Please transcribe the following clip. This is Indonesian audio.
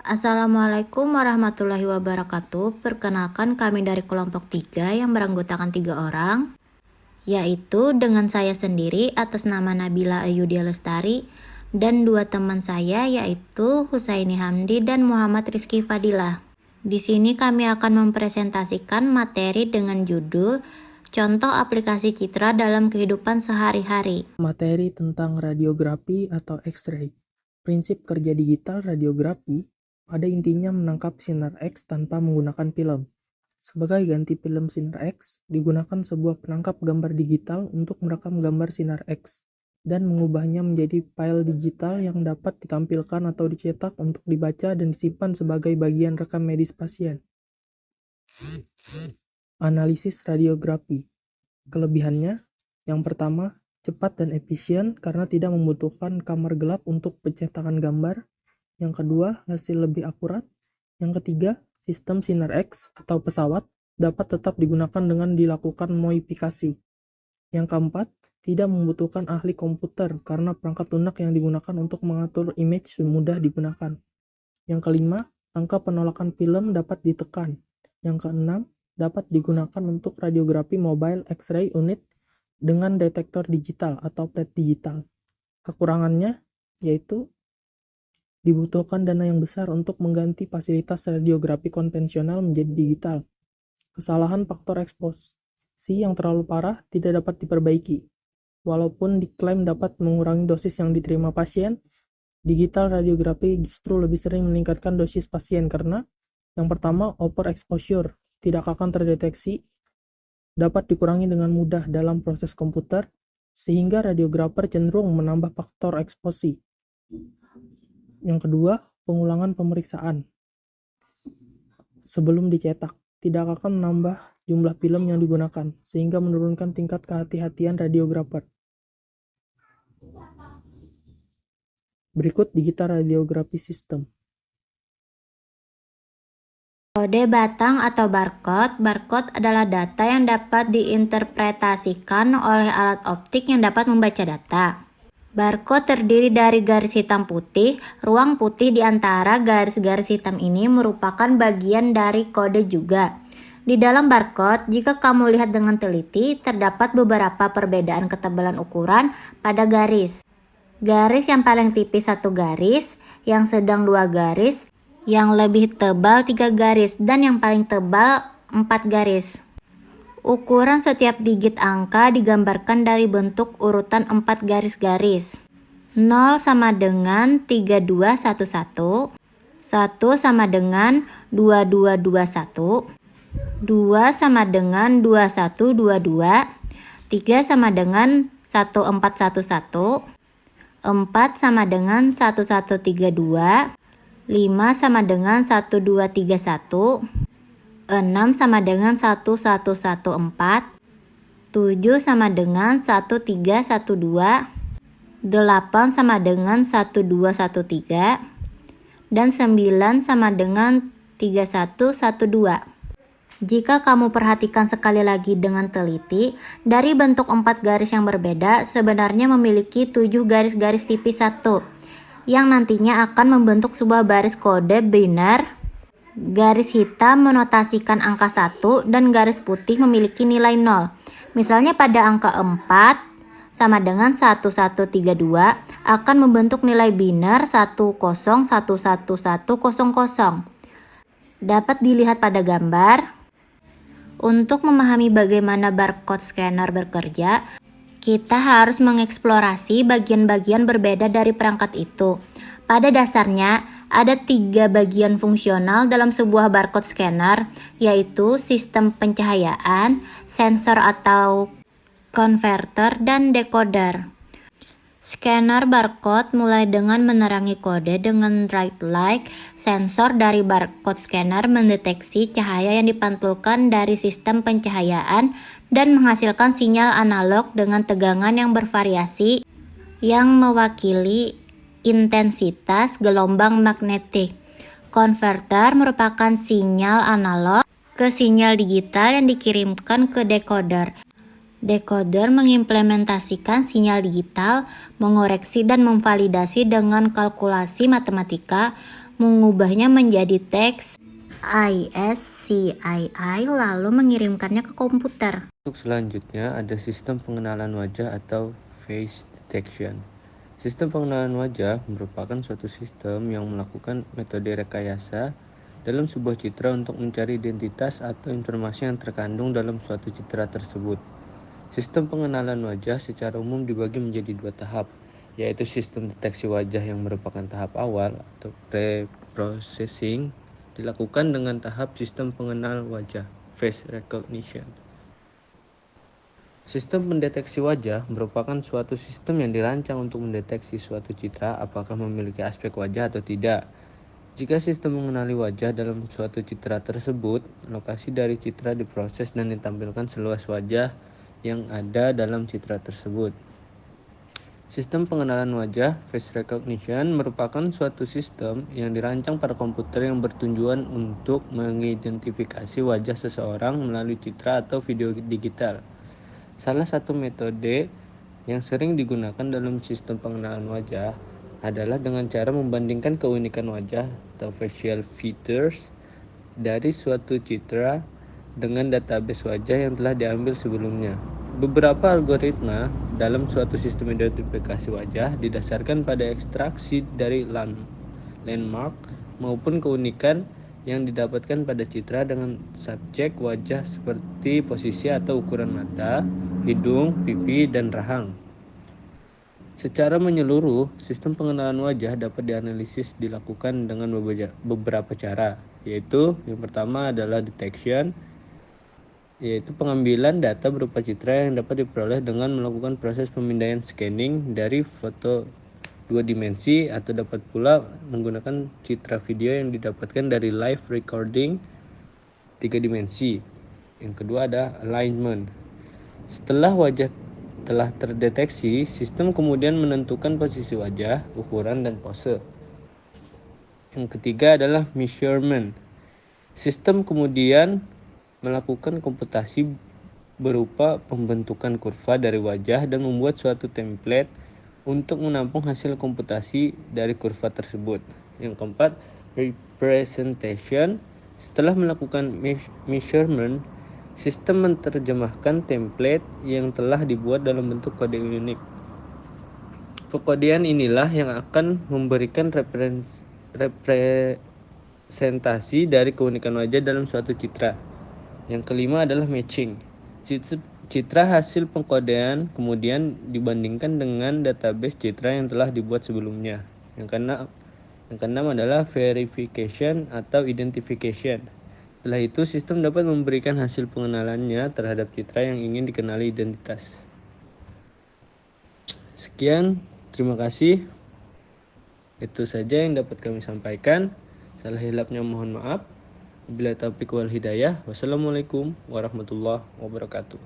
Assalamualaikum warahmatullahi wabarakatuh. Perkenalkan kami dari kelompok 3 yang beranggotakan 3 orang, yaitu dengan saya sendiri atas nama Nabila Ayudia Lestari dan 2 teman saya yaitu Husaini Hamdi dan Muhammad Rizky Fadilah. Di sini kami akan mempresentasikan materi dengan judul Contoh aplikasi citra dalam kehidupan sehari-hari. Materi tentang radiografi atau X-ray. Prinsip kerja digital radiografi pada intinya menangkap sinar X tanpa menggunakan film. Sebagai ganti film sinar X, digunakan sebuah penangkap gambar digital untuk merekam gambar sinar X dan mengubahnya menjadi file digital yang dapat ditampilkan atau dicetak untuk dibaca dan disimpan sebagai bagian rekam medis pasien. Analisis radiografi. Kelebihannya, yang pertama, cepat dan efisien karena tidak membutuhkan kamar gelap untuk pencetakan gambar. Yang kedua, hasil lebih akurat. Yang ketiga, sistem sinar X atau pesawat dapat tetap digunakan dengan dilakukan modifikasi. Yang keempat, tidak membutuhkan ahli komputer karena perangkat lunak yang digunakan untuk mengatur image mudah digunakan. Yang kelima, angka penolakan film dapat ditekan. Yang keenam, dapat digunakan untuk radiografi mobile X-ray unit dengan detektor digital atau plate digital. Kekurangannya yaitu dibutuhkan dana yang besar untuk mengganti fasilitas radiografi konvensional menjadi digital. Kesalahan faktor eksposi yang terlalu parah tidak dapat diperbaiki. Walaupun diklaim dapat mengurangi dosis yang diterima pasien, digital radiografi justru lebih sering meningkatkan dosis pasien karena yang pertama, overexposure tidak akan terdeteksi, dapat dikurangi dengan mudah dalam proses komputer, sehingga radiografer cenderung menambah faktor eksposi. Yang kedua, pengulangan pemeriksaan. Sebelum dicetak, tidak akan menambah jumlah film yang digunakan, sehingga menurunkan tingkat kehati-hatian radiografer. Berikut digital radiografi system. Kode batang atau barcode. Barcode adalah data yang dapat diinterpretasikan oleh alat optik yang dapat membaca data. Barcode terdiri dari garis hitam putih. Ruang putih di antara garis-garis hitam ini merupakan bagian dari kode juga. Di dalam barcode, jika kamu lihat dengan teliti, terdapat beberapa perbedaan ketebalan ukuran pada garis. Garis yang paling tipis 1 garis, yang sedang 2 garis, yang lebih tebal 3 garis, dan yang paling tebal 4 garis. Ukuran setiap digit angka digambarkan dari bentuk urutan 4 garis-garis. 0 sama dengan 3211, 1 sama dengan 2221, 2 sama dengan 2122, 3 sama dengan 1411, 4 sama dengan 1132, 5 sama dengan 1231, 6 sama dengan 1114, 7 sama dengan 1312, 8 sama dengan 1213, dan 9 sama dengan 3112. Jika kamu perhatikan sekali lagi dengan teliti, dari bentuk 4 garis yang berbeda sebenarnya memiliki 7 garis-garis tipis 1, yang nantinya akan membentuk sebuah baris kode biner. Garis hitam menotasikan angka 1 dan garis putih memiliki nilai 0. Misalnya pada angka 4 sama dengan 1132 akan membentuk nilai biner 10111100. Dapat dilihat pada gambar. Untuk memahami bagaimana barcode scanner bekerja, kita harus mengeksplorasi bagian-bagian berbeda dari perangkat itu. Pada dasarnya, ada 3 bagian fungsional dalam sebuah barcode scanner, yaitu sistem pencahayaan, sensor atau konverter, dan decoder. Scanner barcode mulai dengan menerangi kode dengan bright light. Sensor dari barcode scanner mendeteksi cahaya yang dipantulkan dari sistem pencahayaan dan menghasilkan sinyal analog dengan tegangan yang bervariasi yang mewakili intensitas gelombang magnetik. Konverter merupakan sinyal analog ke sinyal digital yang dikirimkan ke decoder. Decoder mengimplementasikan sinyal digital, mengoreksi dan memvalidasi dengan kalkulasi matematika, mengubahnya menjadi teks ISCII lalu mengirimkannya ke komputer. Untuk selanjutnya ada sistem pengenalan wajah atau face detection. Sistem pengenalan wajah merupakan suatu sistem yang melakukan metode rekayasa dalam sebuah citra untuk mencari identitas atau informasi yang terkandung dalam suatu citra tersebut. Sistem pengenalan wajah secara umum dibagi menjadi dua tahap, yaitu sistem deteksi wajah yang merupakan tahap awal atau pre-processing dilakukan dengan tahap sistem pengenal wajah, face recognition. Sistem pendeteksi wajah merupakan suatu sistem yang dirancang untuk mendeteksi suatu citra apakah memiliki aspek wajah atau tidak. Jika sistem mengenali wajah dalam suatu citra tersebut, lokasi dari citra diproses dan ditampilkan seluas wajah yang ada dalam citra tersebut. Sistem pengenalan wajah face recognition merupakan suatu sistem yang dirancang pada komputer yang bertujuan untuk mengidentifikasi wajah seseorang melalui citra atau video digital. Salah satu metode yang sering digunakan dalam sistem pengenalan wajah adalah dengan cara membandingkan keunikan wajah atau facial features dari suatu citra dengan database wajah yang telah diambil sebelumnya. Beberapa algoritma dalam suatu sistem identifikasi wajah didasarkan pada ekstraksi dari landmark maupun keunikan yang didapatkan pada citra dengan subjek wajah seperti posisi atau ukuran mata, hidung, pipi, dan rahang. Secara menyeluruh, sistem pengenalan wajah dapat dianalisis dilakukan dengan beberapa cara, yaitu yang pertama adalah detection, yaitu pengambilan data berupa citra yang dapat diperoleh dengan melakukan proses pemindaian scanning dari foto dua dimensi atau dapat pula menggunakan citra video yang didapatkan dari live recording tiga dimensi. Yang kedua ada alignment. Setelah wajah telah terdeteksi, sistem kemudian menentukan posisi wajah, ukuran, dan pose. Yang ketiga adalah measurement. Sistem kemudian melakukan komputasi berupa pembentukan kurva dari wajah dan membuat suatu template untuk menampung hasil komputasi dari kurva tersebut. Yang keempat, representation. Setelah melakukan measurement, sistem menerjemahkan template yang telah dibuat dalam bentuk kode unik. Pekodean inilah yang akan memberikan representasi dari keunikan wajah dalam suatu citra. Yang kelima adalah matching. Citra hasil pengkodean kemudian dibandingkan dengan database citra yang telah dibuat sebelumnya. Yang keenam adalah verification atau identification. Setelah itu, sistem dapat memberikan hasil pengenalannya terhadap citra yang ingin dikenali identitas. Sekian, terima kasih. Itu saja yang dapat kami sampaikan. Salah hilapnya mohon maaf. Wabillahi taufiq wal hidayah. Wassalamualaikum warahmatullahi wabarakatuh.